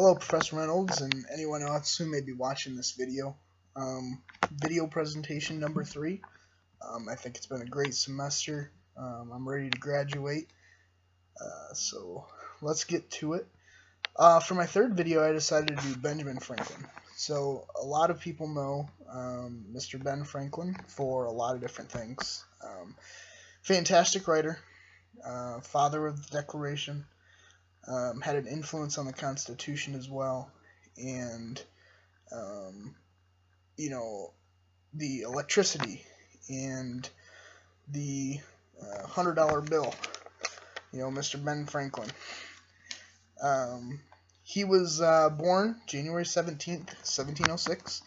Hello, Professor Reynolds, and anyone else who may be watching this video. Video presentation number 3. I think it's been a great semester. I'm ready to graduate, so let's get to it. For my third video, I decided to do Benjamin Franklin. So a lot of people know Mr. Ben Franklin for a lot of different things. Fantastic writer, father of the Declaration. Had an influence on the Constitution as well, and the electricity and the $100 bill. Mr. Ben Franklin. He was born January 17th, 1706.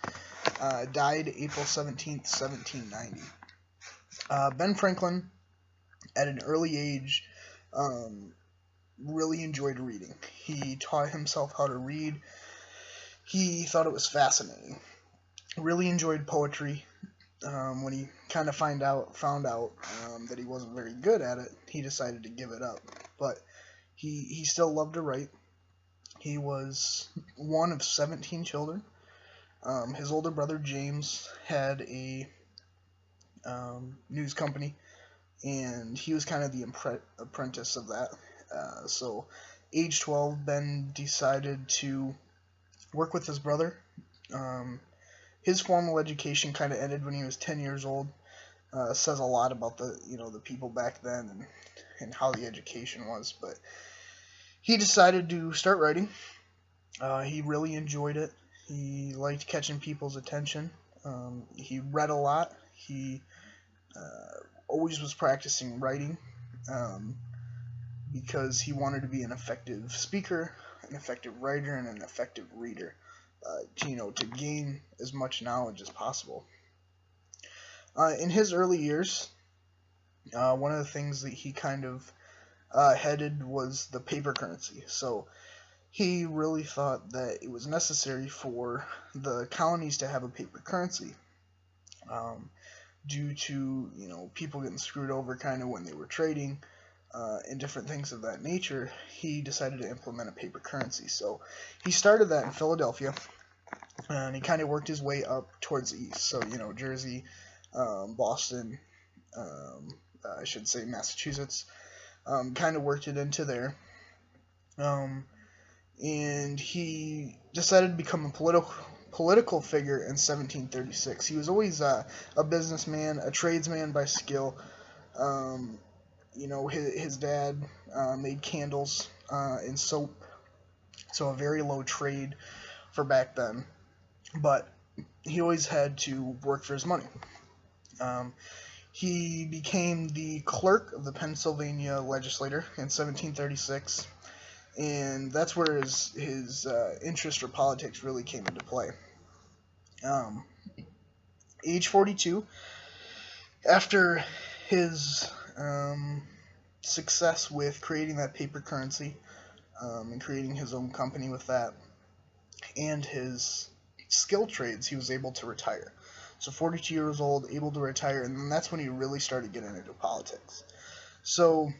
Died April 17th, 1790. Ben Franklin, at an early age, really enjoyed reading. He taught himself how to read. He thought it was fascinating. Really enjoyed poetry. When he kind of found out that he wasn't very good at it, he decided to give it up. But he still loved to write. He was one of 17 children. His older brother James had a news company, and he was kind of the apprentice of that. So, age 12, Ben decided to work with his brother. His formal education kind of ended when he was 10 years old. Says a lot about the people back then and how the education was. But he decided to start writing. He really enjoyed it. He liked catching people's attention. He read a lot. He always was practicing writing. Because he wanted to be an effective speaker, an effective writer, and an effective reader, to gain as much knowledge as possible. In his early years, one of the things that he kind of headed was the paper currency. So he really thought that it was necessary for the colonies to have a paper currency, due to people getting screwed over kind of when they were trading. And different things of that nature. He decided to implement a paper currency. So he started that in Philadelphia, and he kind of worked his way up towards the east. So, Jersey, Boston, I should say Massachusetts, kind of worked it into there. And he decided to become a political figure in 1736. He was always a businessman, a tradesman by skill. His dad made candles and soap, so a very low trade for back then. But he always had to work for his money. He became the clerk of the Pennsylvania legislature in 1736, and that's where his interest for politics really came into play. Age 42, after his success with creating that paper currency, and creating his own company with that, and his skill trades, he was able to retire. So 42 years old, able to retire, and then that's when he really started getting into politics. So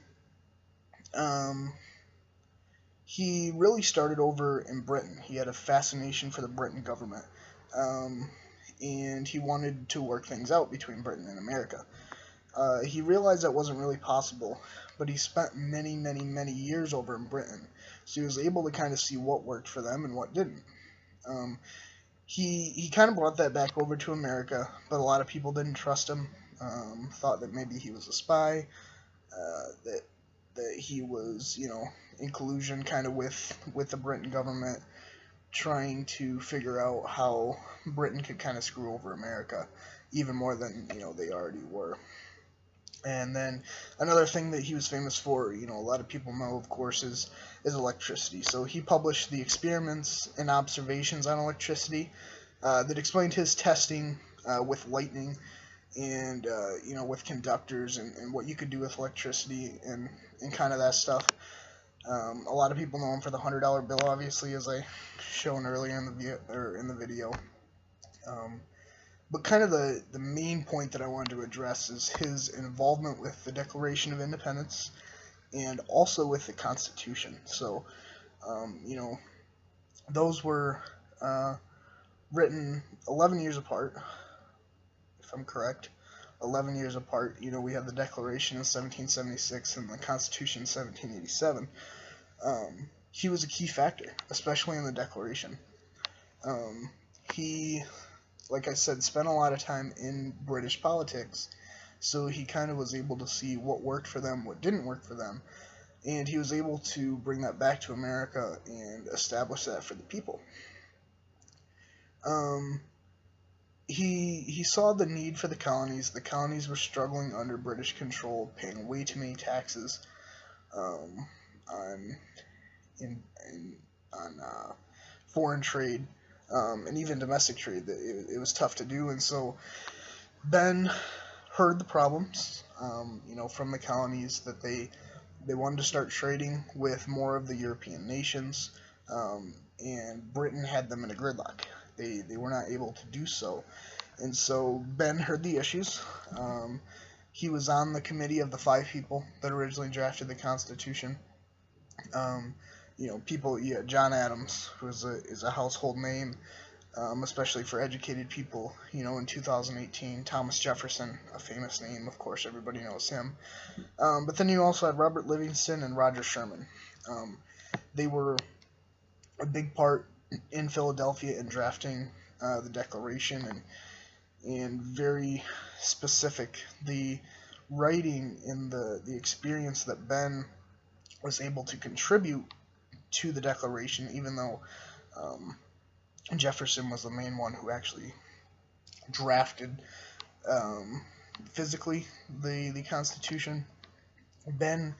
he really started over in Britain. He had a fascination for the Britain government, and he wanted to work things out between Britain and America. He realized that wasn't really possible, but he spent many, many, many years over in Britain, so he was able to kind of see what worked for them and what didn't. He kind of brought that back over to America, but a lot of people didn't trust him, thought that maybe he was a spy, that he was, in collusion kind of with the Britain government, trying to figure out how Britain could kind of screw over America, even more than, they already were. And then another thing that he was famous for, a lot of people know, of course, is electricity. So he published the experiments and observations on electricity that explained his testing with lightning and, with conductors and what you could do with electricity and kind of that stuff. A lot of people know him for the $100 bill, obviously, as I shown earlier in the video. But kind of the main point that I wanted to address is his involvement with the Declaration of Independence and also with the Constitution. So, Those were written 11 years apart, if I'm correct. 11 years apart. We have the Declaration in 1776 and the Constitution in 1787. He was a key factor, especially in the Declaration. He, like I said, spent a lot of time in British politics, so he kind of was able to see what worked for them, what didn't work for them, and he was able to bring that back to America and establish that for the people. He saw the need for the colonies. The colonies were struggling under British control, paying way too many taxes on foreign trade, and even domestic trade. It was tough to do, and so Ben heard the problems, from the colonies, that they wanted to start trading with more of the European nations, and Britain had them in a gridlock. They were not able to do so, and so Ben heard the issues. He was on the committee of the 5 people that originally drafted the Constitution. John Adams, who is a household name, especially for educated people, in 2018. Thomas Jefferson, a famous name, of course, everybody knows him. But then you also had Robert Livingston and Roger Sherman. They were a big part in Philadelphia in drafting the Declaration, and very specific. The writing and the experience that Ben was able to contribute to the Declaration, even though Jefferson was the main one who actually drafted physically the Constitution. Ben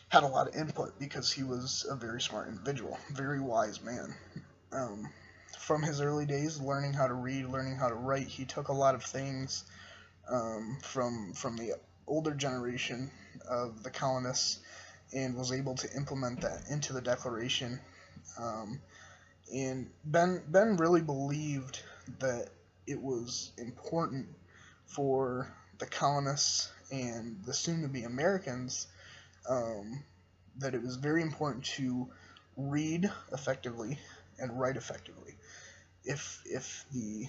had a lot of input because he was a very smart individual, very wise man. From his early days, learning how to read, learning how to write, he took a lot of things from the older generation of the colonists and was able to implement that into the Declaration. And Ben really believed that it was important for the colonists and the soon-to-be Americans, that it was very important to read effectively and write effectively. If the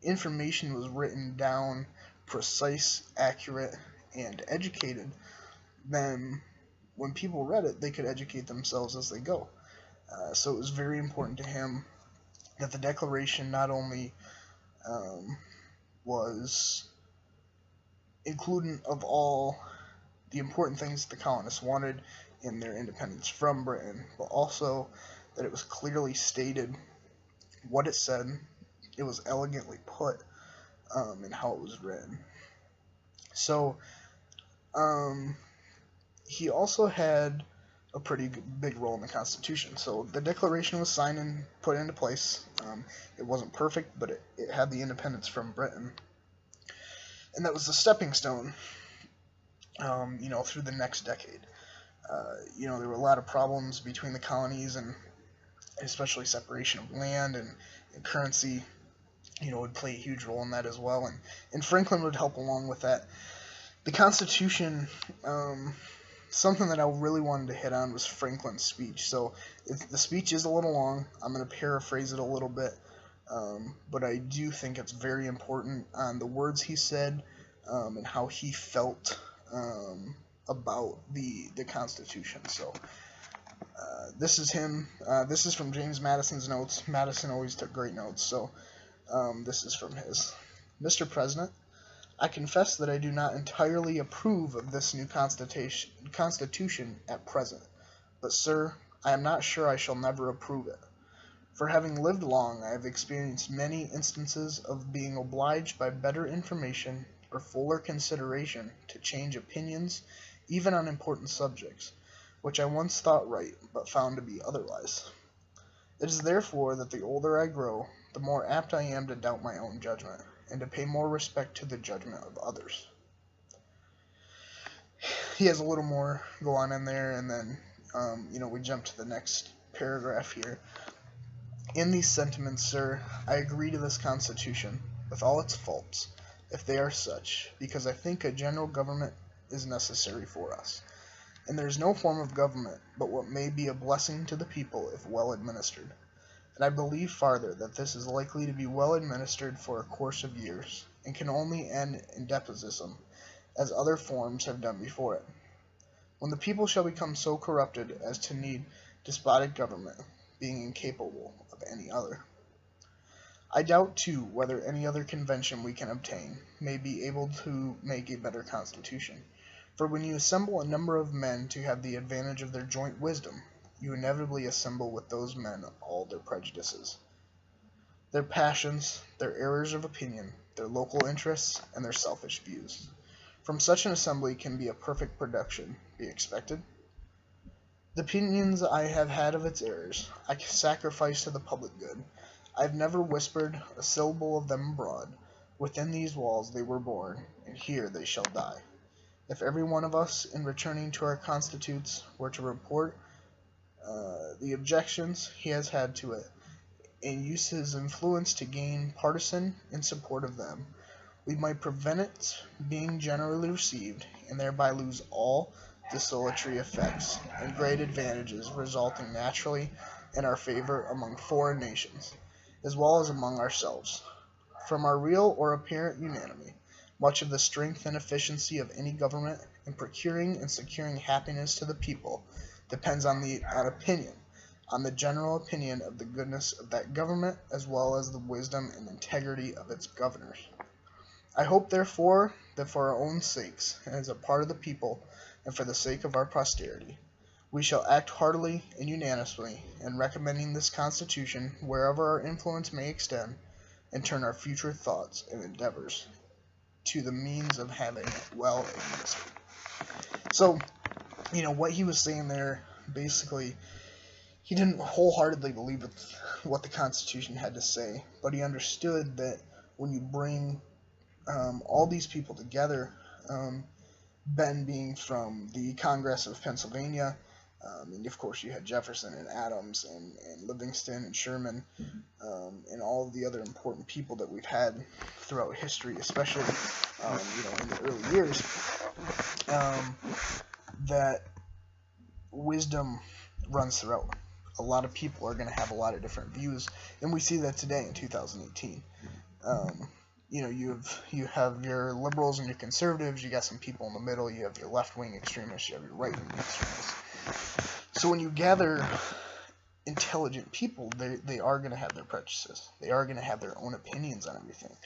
information was written down precise, accurate, and educated, then when people read it, they could educate themselves as they go. So it was very important to him that the Declaration not only was including of all the important things the colonists wanted in their independence from Britain, but also that it was clearly stated what it said, it was elegantly put, and how it was written. So, he also had a pretty big role in the Constitution. So the Declaration was signed and put into place. It wasn't perfect, but it had the independence from Britain. And that was the stepping stone, through the next decade. There were a lot of problems between the colonies, and especially separation of land and currency, would play a huge role in that as well. And Franklin would help along with that. The Constitution, something that I really wanted to hit on was Franklin's speech. So the speech is a little long. I'm going to paraphrase it a little bit, but I do think it's very important on the words he said, and how he felt about the Constitution. So this is him. This is from James Madison's notes. Madison always took great notes, so this is from his. Mr. President, I confess that I do not entirely approve of this new Constitution at present, but, sir, I am not sure I shall never approve it. For having lived long, I have experienced many instances of being obliged by better information or fuller consideration to change opinions, even on important subjects, which I once thought right, but found to be otherwise. It is therefore that the older I grow, the more apt I am to doubt my own judgment, and to pay more respect to the judgment of others. He has a little more go on in there, and then, we jump to the next paragraph here. In these sentiments, sir, I agree to this Constitution, with all its faults, if they are such, because I think a general government is necessary for us, and there is no form of government but what may be a blessing to the people if well administered. and I believe farther that this is likely to be well administered for a course of years, and can only end in despotism, as other forms have done before it. When the people shall become so corrupted as to need despotic government, being incapable of any other. I doubt, too, whether any other convention we can obtain may be able to make a better constitution. For when you assemble a number of men to have the advantage of their joint wisdom, you inevitably assemble with those men all their prejudices, their passions, their errors of opinion, their local interests, and their selfish views. From such an assembly can a perfect production be expected? The opinions I have had of its errors, I sacrifice to the public good. I have never whispered a syllable of them abroad. Within these walls they were born, and here they shall die. If every one of us, in returning to our constitutes, were to report the objections he has had to it, and use his influence to gain partisan in support of them, we might prevent its being generally received, and thereby lose all desultory effects and great advantages resulting naturally in our favor among foreign nations, as well as among ourselves. From our real or apparent unanimity, much of the strength and efficiency of any government in procuring and securing happiness to the people depends on opinion, on the general opinion of the goodness of that government, as well as the wisdom and integrity of its governors. I hope, therefore, that for our own sakes, and as a part of the people, and for the sake of our posterity, we shall act heartily and unanimously in recommending this Constitution wherever our influence may extend, and turn our future thoughts and endeavors to the means of having it well administered. So, what he was saying there, basically, he didn't wholeheartedly believe what the Constitution had to say, but he understood that when you bring all these people together, Ben being from the Congress of Pennsylvania, and of course you had Jefferson and Adams and Livingston and Sherman, and all of the other important people that we've had throughout history, especially in the early years, that wisdom runs throughout. A lot of people are going to have a lot of different views, and we see that today in 2018. You have your liberals and your conservatives, you got some people in the middle, you have your left-wing extremists, you have your right-wing extremists. So when you gather intelligent people, they are going to have their prejudices. They are going to have their own opinions on everything.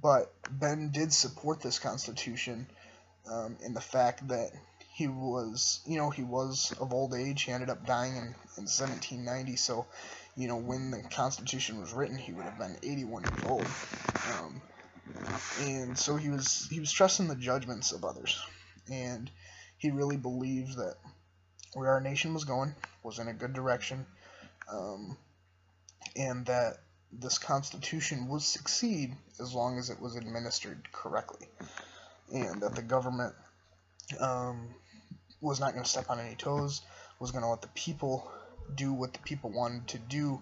But Ben did support this Constitution in the fact that he was of old age. He ended up dying in 1790, so when the Constitution was written, he would have been 81 years old, and so he was trusting the judgments of others, and he really believed that where our nation was going was in a good direction, and that this Constitution would succeed as long as it was administered correctly, and that the government was not going to step on any toes, was going to let the people do what the people wanted to do,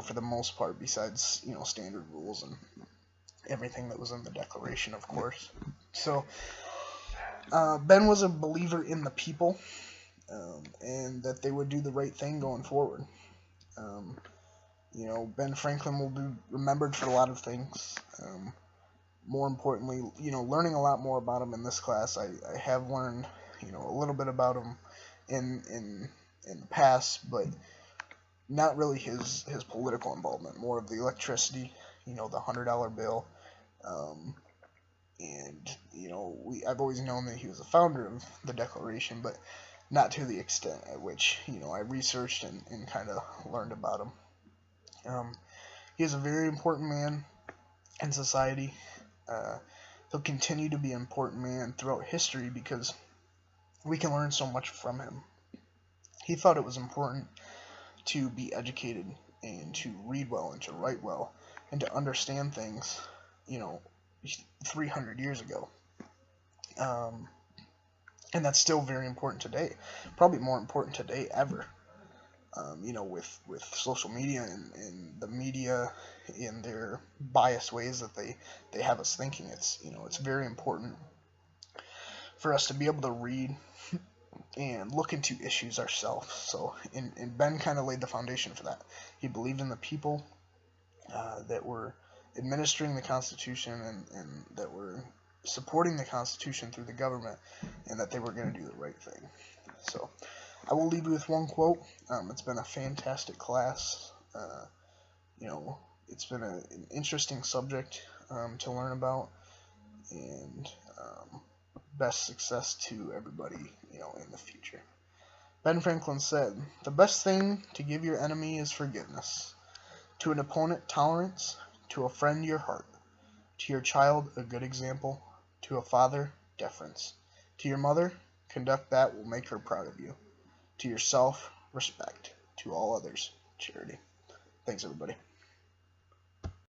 for the most part, besides, standard rules and everything that was in the Declaration, of course. So, Ben was a believer in the people, and that they would do the right thing going forward. Ben Franklin will be remembered for a lot of things. More importantly, learning a lot more about him in this class. I have learned, a little bit about him in the past, but not really his political involvement, more of the electricity, the $100 bill, and I've always known that he was the founder of the Declaration, but not to the extent at which I researched and kind of learned about him. He is a very important man in society. He'll continue to be an important man throughout history because we can learn so much from him. He thought it was important to be educated and to read well and to write well and to understand things, 300 years ago. And that's still very important today, probably more important today ever. With social media and the media in their biased ways that they have us thinking, it's very important for us to be able to read and look into issues ourselves. So, and Ben kind of laid the foundation for that. He believed in the people that were administering the Constitution and that were supporting the Constitution through the government, and that they were going to do the right thing. So, I will leave you with one quote. It's been a fantastic class. You know, it's been an interesting subject to learn about, and best success to everybody, in the future. Ben Franklin said, "The best thing to give your enemy is forgiveness, to an opponent tolerance, to a friend your heart, to your child a good example, to a father deference, to your mother conduct that will make her proud of you, to yourself respect, to all others charity." Thanks, everybody.